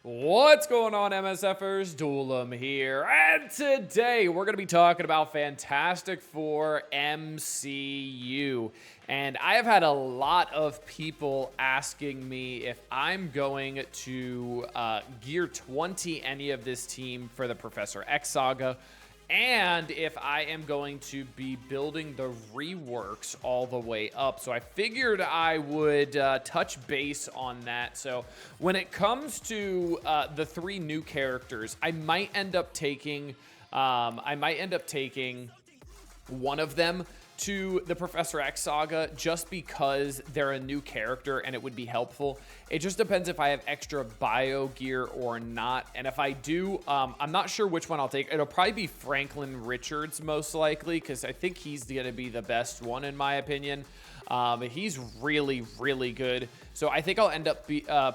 What's going on, MSFers? Duelim here, and today we're going to be talking about Fantastic Four MCU. And I have had a lot of people asking me if I'm going to Gear 20 any of this team for the Professor X saga, and if I am going to be building the reworks all the way up. So I figured I would touch base on that. So when it comes to the three new characters, I might end up taking one of them to the Professor X saga just because they're a new character and it would be helpful. It just depends if I have extra bio gear or not. And if I do, I'm not sure which one I'll take. It'll probably be Franklin Richards most likely because I think he's going to be the best one in my opinion. He's really, really good. So I think I'll end up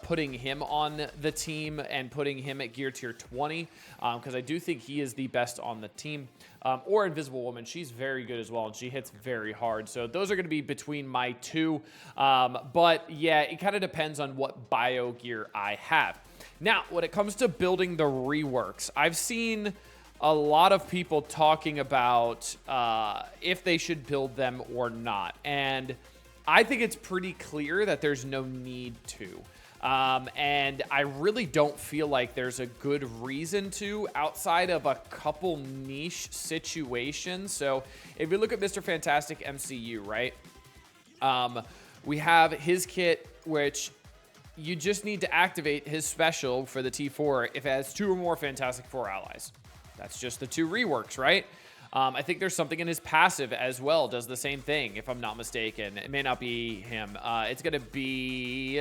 putting him on the team and putting him at Gear Tier 20 because I do think he is the best on the team. Or Invisible Woman. She's very good as well, and she hits very hard. So those are going to be between my two. But yeah, it kind of depends on what bio gear I have. Now, when it comes to building the reworks, I've seen a lot of people talking about if they should build them or not. And I think it's pretty clear that there's no need to. And I really don't feel like there's a good reason to outside of a couple niche situations. So if you look at Mr. Fantastic MCU, right? We have his kit, which you just need to activate his special for the T4 if it has 2 or more Fantastic Four allies. That's just the 2 reworks, right? I think there's something in his passive as well. Does the same thing, if I'm not mistaken. It may not be him. It's going to be...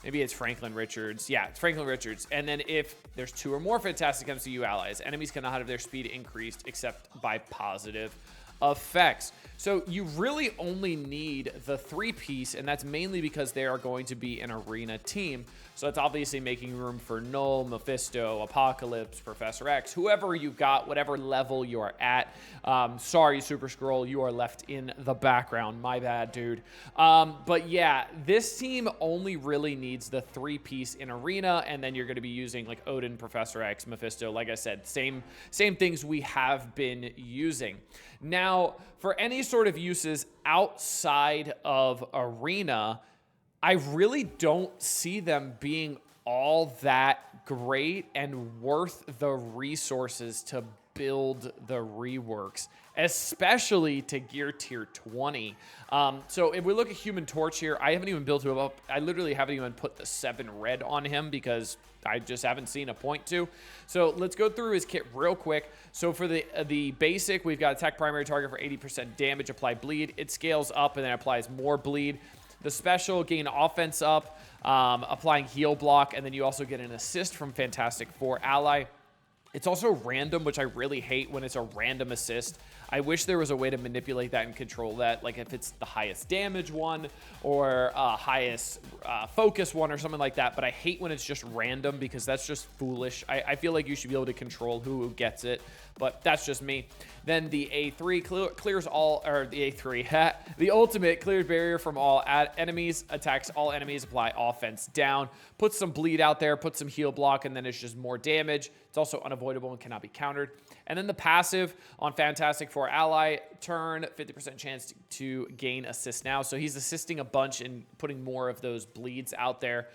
maybe it's Franklin Richards. Yeah, it's Franklin Richards. And then if there's 2 or more Fantastic MCU allies, enemies cannot have their speed increased except by positive effects. So you really only need the 3-piece, and that's mainly because they are going to be an arena team. So it's obviously making room for Null, Mephisto, Apocalypse, Professor X, whoever you got, whatever level you are at. Sorry, Super Skrull, you are left in the background. My bad, dude. But yeah, this team only really needs the 3-piece in arena, and then you're going to be using like Odin, Professor X, Mephisto. Like I said, same things we have been using. Now, for any sort of uses outside of arena, I really don't see them being all that great and worth the resources to build the reworks, especially to Gear Tier 20. So if we look at Human Torch here, I haven't even built him up. I literally haven't even put the 7 red on him because I just haven't seen a point to. So let's go through his kit real quick. So for the basic, we've got attack primary target for 80% damage, apply bleed. It scales up and then applies more bleed. The special, gain offense up, applying heal block, and then you also get an assist from Fantastic Four ally. It's also random, which I really hate when it's a random assist. I wish there was a way to manipulate that and control that, like if it's the highest damage one or highest focus one or something like that. But I hate when it's just random because that's just foolish. I feel like you should be able to control who gets it, but that's just me. Then the A3 clears all, or the A3, the ultimate clears barrier from all enemies, attacks all enemies, apply offense down, puts some bleed out there, puts some heal block, and then it's just more damage. It's also unavoidable and cannot be countered. And then the passive on Fantastic Four ally turn, 50% chance to gain assist now. So he's assisting a bunch and putting more of those bleeds out there.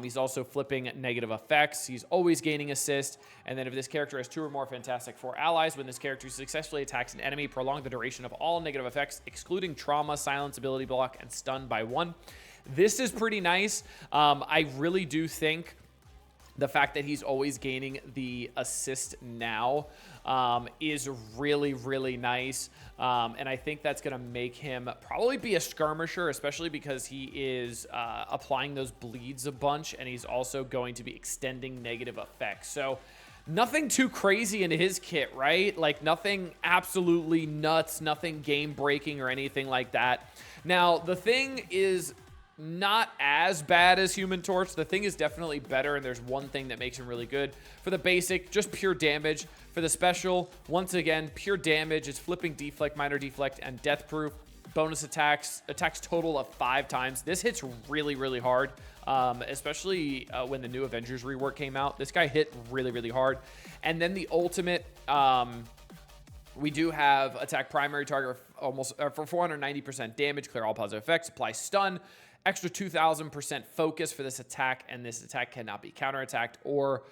He's also flipping negative effects. He's always gaining assist. And then if this character has 2 or more Fantastic Four allies, when this character successfully attacks an enemy, prolong the duration of all negative effects, excluding trauma, silence, ability block, and stun by 1. This is pretty nice. I really do think the fact that he's always gaining the assist now is really, really nice. And I think that's going to make him probably be a skirmisher, especially because he is applying those bleeds a bunch, and he's also going to be extending negative effects. So nothing too crazy in his kit, right? Like nothing absolutely nuts, nothing game breaking or anything like that. Now, the thing is not as bad as Human Torch. The thing is definitely better, and there's one thing that makes him really good. For the basic, just pure damage. For the special, once again, pure damage. It's flipping deflect, minor deflect, and death proof. Bonus attacks total of 5 times. This hits really, really hard. especially when the new Avengers rework came out. This guy hit really, really hard. And then the ultimate, we do have attack primary target almost for 490% damage, clear all positive effects, apply stun, extra 2000% focus for this attack, and this attack cannot be counterattacked or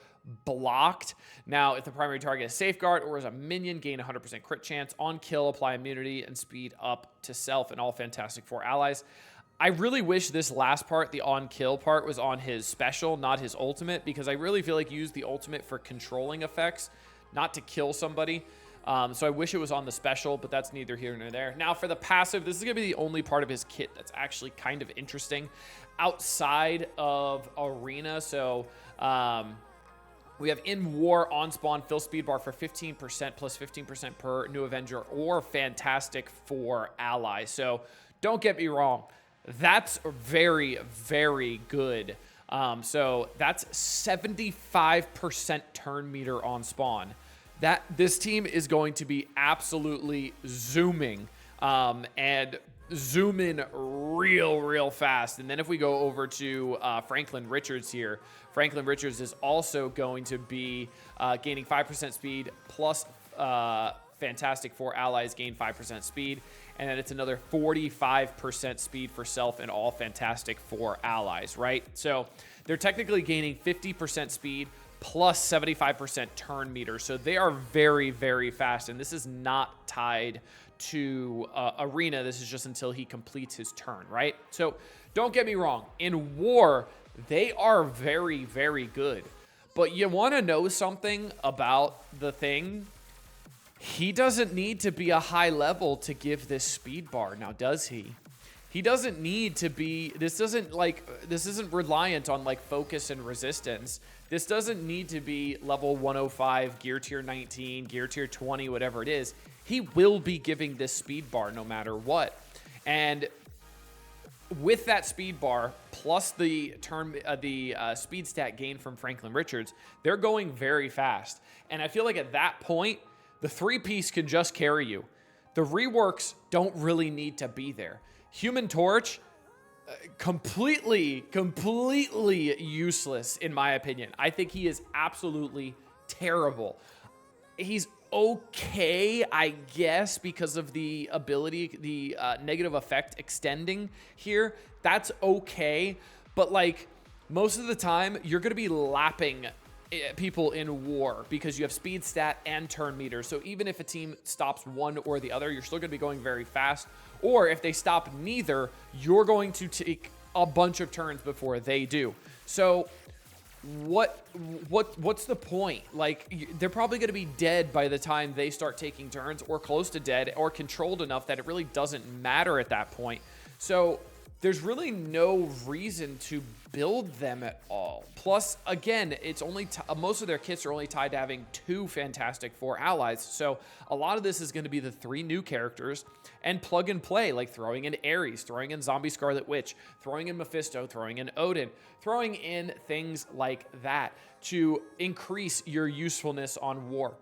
blocked. Now, if the primary target is safeguard or is a minion, gain 100% crit chance. On kill, apply immunity and speed up to self and all Fantastic Four allies. I really wish this last part, the on kill part, was on his special, not his ultimate, because I really feel like you use the ultimate for controlling effects, not to kill somebody. So I wish it was on the special, but that's neither here nor there. Now for the passive, this is going to be the only part of his kit that's actually kind of interesting outside of Arena. So we have in War on spawn fill speed bar for 15% plus 15% per new Avenger or Fantastic Four ally. So don't get me wrong, that's very, very good. So that's 75% turn meter on spawn. This team is going to be absolutely zooming and zoom in real fast. And then if we go over to Franklin Richards here, Franklin Richards is also going to be gaining 5% speed plus Fantastic Four allies gain 5% speed. And then it's another 45% speed for self and all Fantastic Four allies, right? So they're technically gaining 50% speed plus 75% turn meter. So they are very, very fast. And this is not tied to Arena. This is just until he completes his turn, right? So don't get me wrong. In War, they are very, very good. But you want to know something about the thing? He doesn't need to be a high level to give this speed bar. Now, does he? He doesn't need to be, this isn't reliant on like focus and resistance. This doesn't need to be level 105, gear tier 19, gear tier 20, whatever it is. He will be giving this speed bar no matter what. And with that speed bar plus the speed stat gain from Franklin Richards, they're going very fast. And I feel like at that point, the 3-piece can just carry you. The reworks don't really need to be there. Human Torch, completely useless in my opinion. I think he is absolutely terrible. He's okay, I guess, because of the ability, the negative effect extending here. That's okay, but like most of the time, you're going to be lapping people in War because you have speed stat and turn meter. So even if a team stops one or the other, you're still going to be going very fast. Or if they stop neither, you're going to take a bunch of turns before they do. So what's the point? Like, they're probably going to be dead by the time they start taking turns, or close to dead, or controlled enough that it really doesn't matter at that point. So there's really no reason to build them at all. Plus, again, it's only most of their kits are only tied to having 2 Fantastic Four allies. So a lot of this is going to be the 3 new characters and plug and play, like throwing in Ares, throwing in Zombie Scarlet Witch, throwing in Mephisto, throwing in Odin, throwing in things like that to increase your usefulness on War.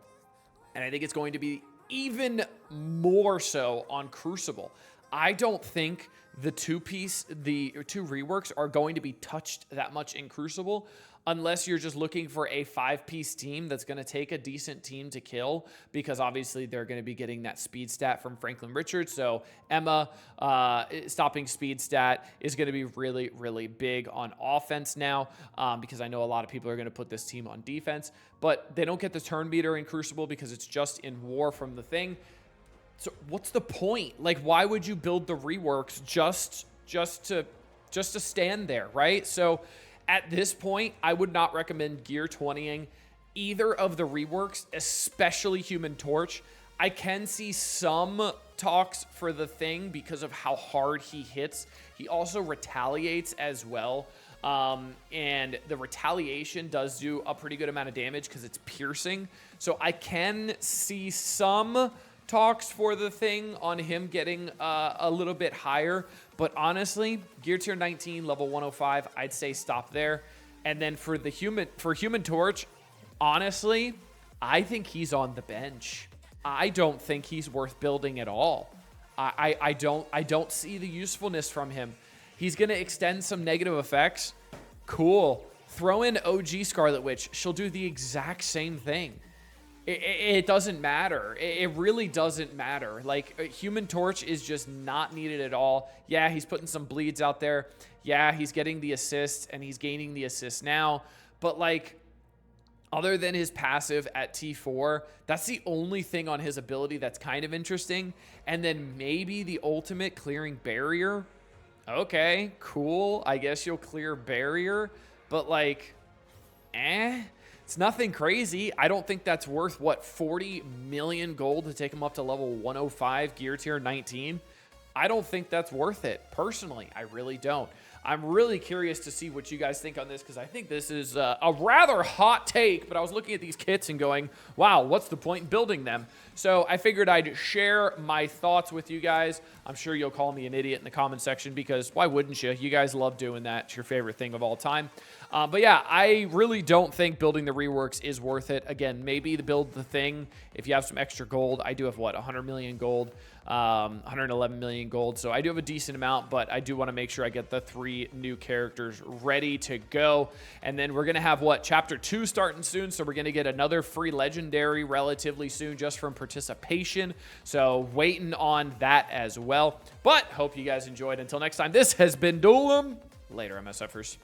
And I think it's going to be even more so on Crucible. I don't think the 2-piece, the 2 reworks are going to be touched that much in Crucible unless you're just looking for a 5-piece team that's going to take a decent team to kill, because obviously they're going to be getting that speed stat from Franklin Richards. So Emma stopping speed stat is going to be really, really big on offense now, because I know a lot of people are going to put this team on defense, but they don't get the turn meter in Crucible because it's just in War from the thing. So what's the point? Like, why would you build the reworks just to stand there, right? So at this point, I would not recommend gear 20ing either of the reworks, especially Human Torch. I can see some talks for the thing because of how hard he hits. He also retaliates as well. And the retaliation does do a pretty good amount of damage because it's piercing. So I can see some talks for the thing on him getting a little bit higher, but honestly, gear tier 19, level 105, I'd say stop there. And then for Human Torch, honestly, I think he's on the bench. I don't think he's worth building at all. I don't see the usefulness from him. He's going to extend some negative effects. Cool. Throw in OG Scarlet Witch. She'll do the exact same thing. It doesn't matter. It really doesn't matter. Like, Human Torch is just not needed at all. Yeah, he's putting some bleeds out there. Yeah, he's getting the assists, and he's gaining the assists now. But, like, other than his passive at T4, that's the only thing on his ability that's kind of interesting. And then maybe the ultimate clearing barrier. Okay, cool. I guess you'll clear barrier. But, like, it's nothing crazy. I don't think that's worth, what, 40 million gold to take him up to level 105, gear tier 19? I don't think that's worth it. Personally, I really don't. I'm really curious to see what you guys think on this, because I think this is a rather hot take, but I was looking at these kits and going, wow, what's the point in building them? So I figured I'd share my thoughts with you guys. I'm sure you'll call me an idiot in the comment section, because why wouldn't you? You guys love doing that. It's your favorite thing of all time. But yeah, I really don't think building the reworks is worth it. Again, maybe to build the thing, if you have some extra gold. I do have, what, 100 million gold, 111 million gold. So I do have a decent amount, but I do want to make sure I get the 3 new characters ready to go. And then we're going to have, what, Chapter 2 starting soon. So we're going to get another free legendary relatively soon just from participation. So waiting on that as well. But hope you guys enjoyed. Until next time, this has been Duelum. Later, MSFers.